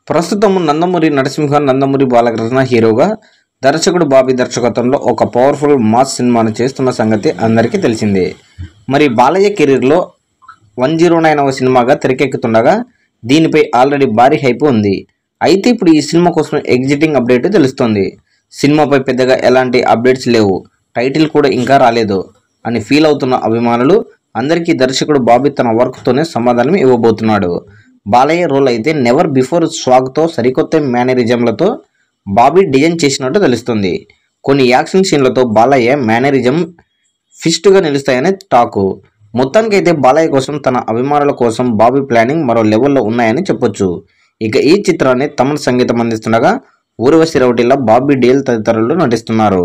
ప్రస్తుతం నందమూరి నరసింహ, నందమూరి బాలకృష్ణ హీరోగా దర్శకుడు బాబీ దర్శకత్వంలో ఒక పవర్ఫుల్ మాస్ సినిమాను చేస్తున్న సంగతి అందరికీ తెలిసిందే. మరి బాలయ్య కెరీర్లో 109వ సినిమాగా తెరకెక్కుతుండగా దీనిపై ఆల్రెడీ భారీ హైప్ ఉంది. అయితే ఇప్పుడు ఈ సినిమా కోసం ఎగ్జిటింగ్ అప్డేట్ తెలుస్తోంది. సినిమాపై పెద్దగా ఎలాంటి అప్డేట్స్ లేవు, టైటిల్ కూడా ఇంకా రాలేదు అని ఫీల్ అవుతున్న అభిమానులు అందరికీ దర్శకుడు బాబీ తన వర్క్తోనే సమాధానం ఇవ్వబోతున్నాడు. బాలయ్య రోల్ అయితే నెవర్ బిఫోర్ స్వాగ్తో సరికొత్త మేనరిజంలతో బాబీ డిజైన్ చేసినట్టు తెలుస్తుంది. కొన్ని యాక్షన్ సీన్లతో బాలయ్య మేనరిజం ఫిస్ట్గా నిలుస్తాయని టాకు. మొత్తానికైతే బాలయ్య కోసం, తన అభిమానుల కోసం బాబీ ప్లానింగ్ మరో లెవెల్లో ఉన్నాయని చెప్పొచ్చు. ఇక ఈ చిత్రాన్ని తమన్ సంగీతం అందిస్తుండగా ఊర్వశి రౌటిల్లా, బాబీ డేల్ తదితరులు నటిస్తున్నారు.